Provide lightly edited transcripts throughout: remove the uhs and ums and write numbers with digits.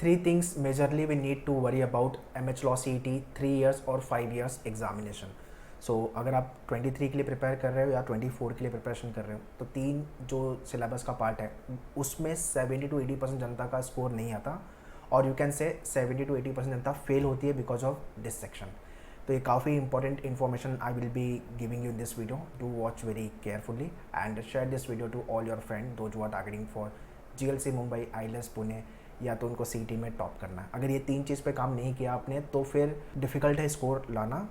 Three things majorly we need to worry about MH Law CET 3 years और 5 years examination. सो अगर आप 23 के लिए प्रिपेयर कर रहे हो या 24 के लिए प्रिपरेशन कर रहे हो तो तीन जो सिलेबस का पार्ट है उसमें 70 to 80% जनता का स्कोर नहीं आता और you can say 70 to 80% Janata fail होती है बिकॉज ऑफ दिस सेक्शन. तो ये काफ़ी important information I will be giving you in this video. Do watch very carefully and share this video to all your friend दो जो are targeting for GLC Mumbai, IELTS Pune या तो उनको CET में top करना है. अगर ये तीन चीज़ पे काम नहीं किया आपने तो फिर डिफ़िकल्ट है स्कोर लाना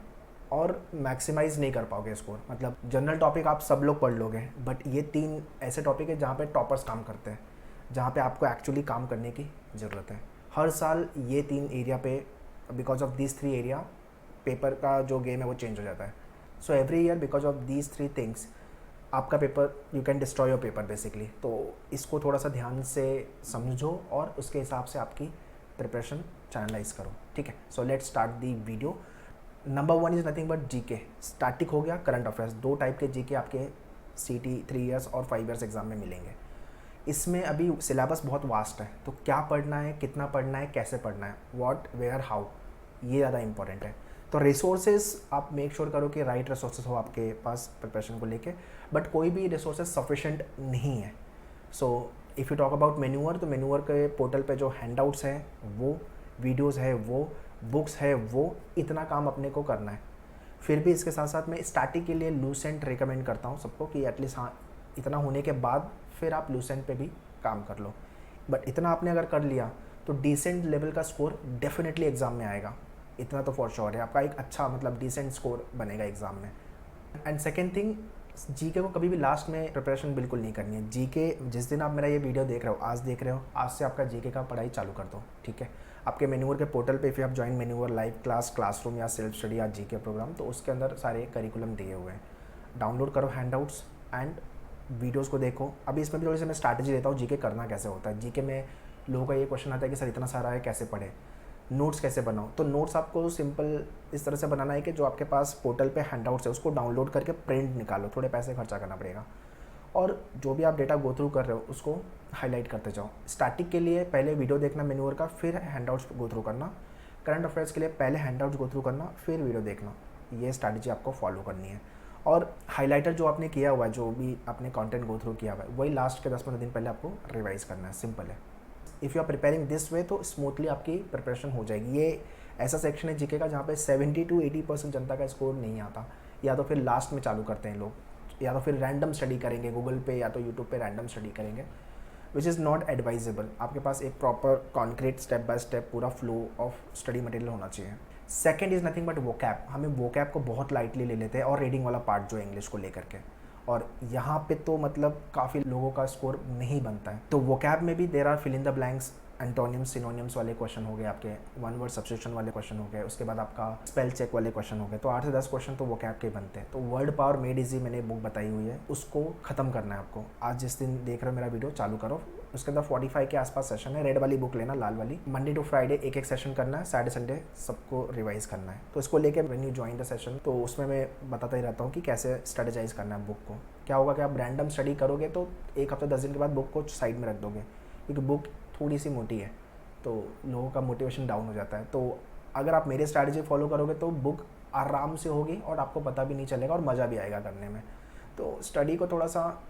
और मैक्सिमाइज़ नहीं कर पाओगे स्कोर. मतलब जनरल टॉपिक आप सब लोग पढ़ लोगे बट ये तीन ऐसे टॉपिक है जहाँ पे टॉपर्स काम करते हैं, जहाँ पे आपको एक्चुअली काम करने की ज़रूरत है. हर साल ये तीन एरिया पे because of these 3 area paper का जो गेम है वो चेंज हो जाता है. So every year because of these 3 things आपका paper you can destroy your paper basically. तो इसको थोड़ा सा ध्यान से समझो और उसके हिसाब से आपकी प्रिपरेशन चैनलाइज करो. ठीक है, so let's start the video. Number 1 is nothing but GK. Static हो गया, करंट अफेयर्स. 2 टाइप के GK आपके CET 3 years और 5 years एग्जाम में मिलेंगे. इसमें अभी सिलेबस बहुत वास्ट है तो क्या पढ़ना है, कितना पढ़ना है, कैसे पढ़ना है, व्हाट वेयर हाउ, ये ज़्यादा इंपॉर्टेंट है. तो रिसोर्सेज आप मेक श्योर करो कि राइट रिसोर्सेज हो आपके पास प्रिपरेशन को लेके, बट कोई भी रिसोर्सेज सफिशेंट नहीं है. So if you talk about manure तो मेन्यूअर के पोर्टल पे जो हैंडआउट्स हैं वो, वीडियोस है वो, बुक्स है वो, इतना काम अपने को करना है. फिर भी इसके साथ साथ मैं स्टैटिक के लिए लूसेंट रिकमेंड करता हूँ सबको कि एटलीस्ट हाँ इतना होने के बाद फिर आप लूसेंट पे भी काम कर लो. बट इतना आपने अगर कर लिया तो डिसेंट लेवल का स्कोर डेफिनेटली एग्ज़ाम में आएगा. इतना तो फॉर श्योर है, आपका एक अच्छा मतलब डिसेंट स्कोर बनेगा एग्ज़ाम में. एंड सेकेंड थिंग, GK को कभी भी लास्ट में प्रिपरेशन बिल्कुल नहीं करनी है. GK जिस दिन आप मेरा ये वीडियो देख रहे हो, आज देख रहे हो, आज से आपका GK का पढ़ाई चालू कर दो. ठीक है, आपके मेन्यूअर के पोर्टल पे फिर आप ज्वाइन मेन्यूअर लाइव क्लास, क्लासरूम या सेल्फ स्टडी या GK प्रोग्राम, तो उसके अंदर सारे करिकुलम दिए हुए हैं. डाउनलोड करो हैंडआउट्स एंड वीडियोज़ को देखो. अभी इसमें भी थोड़ी सी मैं स्ट्रैटेजी देता हूँ GK करना कैसे होता है. GK में लोगों का ये क्वेश्चन आता है कि सर इतना सारा है कैसे पढ़े, नोट्स कैसे बनाओ. तो नोट्स आपको सिंपल इस तरह से बनाना है कि जो आपके पास पोर्टल पे हैंडआउट्स है उसको डाउनलोड करके प्रिंट निकालो. थोड़े पैसे खर्चा करना पड़ेगा और जो भी आप डेटा गो थ्रू कर रहे हो उसको हाईलाइट करते जाओ. स्टैटिक के लिए पहले वीडियो देखना मेन्यूअर का, फिर हैंडआउट्स गो थ्रू करना. करंट अफेयर्स के लिए पहले हैंडआउट्स गो थ्रू करना, फिर वीडियो देखना. ये स्ट्रैटेजी आपको फॉलो करनी है. और हाईलाइटर जो आपने किया हुआ है, जो भी आपने कंटेंट गो थ्रू किया हुआ है, वही लास्ट के 10-15 दिन पहले आपको रिवाइज करना है. सिंपल है. If you are preparing this way तो स्मूथली आपकी प्रिपरेशन हो जाएगी. ये ऐसा सेक्शन है GK का जहाँ पे 70 to 80% जनता का स्कोर नहीं आता. या तो फिर लास्ट में चालू करते हैं लोग, या तो फिर रैंडम स्टडी करेंगे गूगल पे या तो यूट्यूब पे रैंडम स्टडी करेंगे, विच इज़ नॉट एडवाइजेबल. आपके पास एक proper concrete step by step पूरा फ्लो ऑफ स्टडी मटेरियल होना चाहिए. Second is nothing but vocab. हमें वोकैब को बहुत लाइटली ले लेते हैं और रीडिंग वाला पार्ट जो है इंग्लिश को लेकर के, और यहाँ पे तो मतलब काफ़ी लोगों का स्कोर नहीं बनता है. तो वोकैब में भी there are fill in the blanks, antonyms, synonyms वाले क्वेश्चन हो गए आपके, वन वर्ड सब्स्टिट्यूशन वाले क्वेश्चन हो गए, उसके बाद आपका स्पेल चेक वाले क्वेश्चन हो गए. तो 8 से 10 क्वेश्चन तो वोकैब के बनते हैं. तो वर्ड पावर मेड इजी मैंने बुक बताई हुई है, उसको खत्म करना है आपको. आज जिस दिन देख रहे हो मेरा वीडियो चालू करो, उसके अंदर 45 के आसपास सेशन है. रेड वाली बुक लेना, लाल वाली. मंडे टू फ्राइडे एक सेशन करना है, सैटरडे संडे सबको रिवाइज करना है. तो इसको लेकर when you join the session तो उसमें मैं बताता ही रहता हूँ कि कैसे स्ट्रेटेजाइज करना है बुक को. क्या होगा कि आप रैंडम स्टडी करोगे तो एक हफ्ते 10 दिन के बाद बुक को साइड में रख दोगे, क्योंकि बुक थोड़ी सी मोटी है तो लोगों का मोटिवेशन डाउन हो जाता है. तो अगर आप मेरे स्ट्रैटेजी फॉलो करोगे तो बुक आराम से होगी और आपको पता भी नहीं चलेगा और मज़ा भी आएगा करने में. तो स्टडी को थोड़ा सा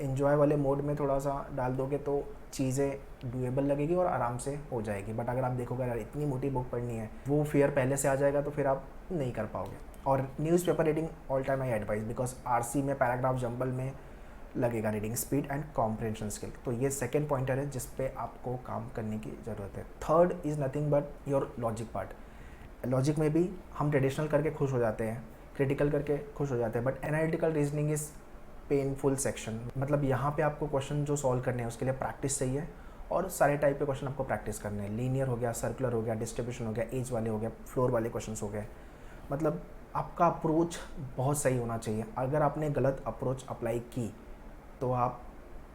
एन्जॉय वाले मोड में थोड़ा सा डाल दोगे तो चीज़ें डूएबल लगेगी और आराम से हो जाएगी. बट अगर आप देखोगे यार इतनी मोटी बुक पढ़नी है, वो फियर पहले से आ जाएगा तो फिर आप नहीं कर पाओगे. और newspaper reading all time I advice, because RC में पैराग्राफ जंबल में लगेगा reading speed and comprehension skill. तो ये सेकेंड पॉइंटर है जिस पे आपको काम करने की ज़रूरत है. Third is nothing but your logic part. Logic में भी हम ट्रेडिशनल करके खुश हो जाते हैं, क्रिटिकल करके खुश हो जाते हैं, but analytical reasoning is painful section. मतलब यहाँ पे आपको क्वेश्चन जो सॉल्व करने हैं उसके लिए प्रैक्टिस चाहिए और सारे टाइप के क्वेश्चन आपको प्रैक्टिस करने हैं. लीनियर हो गया, सर्कुलर हो गया, डिस्ट्रीब्यूशन हो गया, एज वाले हो गया, फ्लोर वाले क्वेश्चन हो गए. मतलब आपका अप्रोच बहुत सही होना चाहिए. अगर आपने गलत अप्रोच अप्लाई की तो आप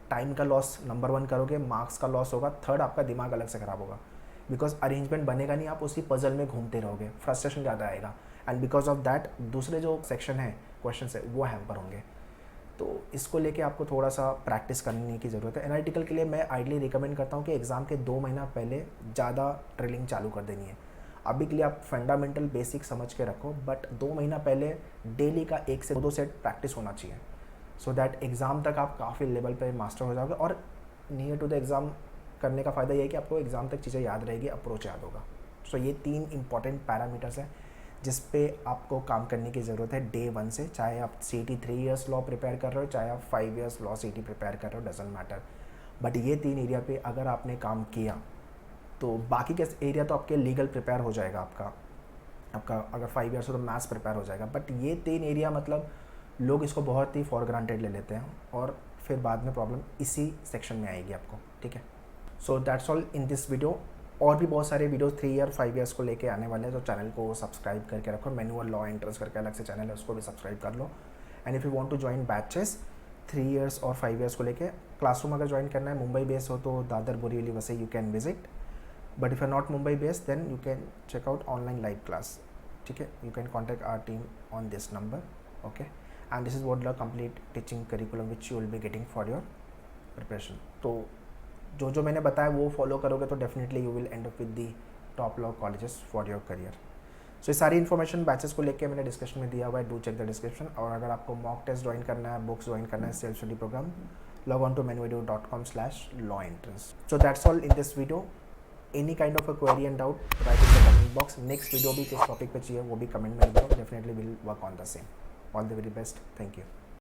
टाइम का लॉस नंबर 1 करोगे, मार्क्स का लॉस होगा, थर्ड आपका दिमाग अलग से ख़राब होगा, बिकॉज अरेंजमेंट बनेगा नहीं, आप उसी पजल में घूमते रहोगे, फ्रस्ट्रेशन ज़्यादा आएगा. एंड बिकॉज ऑफ दैट दूसरे जो सेक्शन है क्वेश्चन है वो हैम्पर होंगे. तो इसको लेके आपको थोड़ा सा प्रैक्टिस करने की ज़रूरत है। एनालिटिकल के लिए मैं आइडली रिकमेंड करता हूँ कि एग्ज़ाम के 2 महीना पहले ज़्यादा ड्रिलिंग चालू कर देनी है। अभी के लिए आप फंडामेंटल बेसिक समझ के रखो, बट 2 महीना पहले डेली का 1 से 2 सेट प्रैक्टिस होना चाहिए, सो दैट एग्ज़ाम तक आप काफ़ी लेवल पे मास्टर हो जाओगे। और नियर टू द एग्ज़ाम करने का फ़ायदा ये है कि आपको एग्ज़ाम तक चीज़ें याद रहेगी, अप्रोच याद होगा। सो ये 3 इंपॉर्टेंट पैरामीटर्स हैं जिस पे आपको काम करने की ज़रूरत है डे 1 से। चाहे आप CET 3 इयर्स लॉ प्रिपेयर कर रहे हो, चाहे आप 5 इयर्स लॉ CET प्रिपेयर कर रहे हो, डजेंट मैटर। बट ये 3 एरिया पे अगर आपने काम किया तो बाकी के एरिया तो आपके लीगल प्रिपेयर हो जाएगा। आपका अगर 5 इयर्स हो तो मैथ्स प्रिपेयर हो जाएगा। बट ये 3 एरिया मतलब लोग इसको बहुत ही फॉर ग्रांटेड ले लेते हैं और फिर बाद में प्रॉब्लम इसी सेक्शन में आएगी आपको, ठीक है। सो that's all in this video. और भी बहुत सारे वीडियोस 3 ईयर 5 इयर्स को लेके आने वाले हैं, तो चैनल को सब्सक्राइब करके रखो। मैनुअल लॉ एंट्रेंस करके अलग से चैनल है, उसको भी सब्सक्राइब कर लो। And if you want to join batches 3 years और 5 इयर्स को लेके, क्लासरूम अगर ज्वाइन करना है मुंबई बेस्ड हो तो दादर बोरीवली वैसे you can visit. But if you are not Mumbai based then you can check out online live class, ठीक है। You can contact our team on this number, okay. And this is what the complete teaching curriculum which you will be getting for your preparation. तो जो मैंने बताया वो follow करोगे तो definitely you will end up with the top law colleges for your career. सो ये सारी information batches को लेके मैंने डिस्क्रिप्शन में दिया हुआ है, डू चेक द डिस्क्रिप्शन। और अगर आपको मॉक टेस्ट ज्वाइन करना है, बुक्स ज्वाइन करना है, self study programme, log on to manuedu.com/law entrance। So that's all in this video. Any kind of a query and doubt write in the comment box. Next video भी किस topic पे चाहिए वो भी comment में लिखो, definitely will work on the same. All the very best, thank you.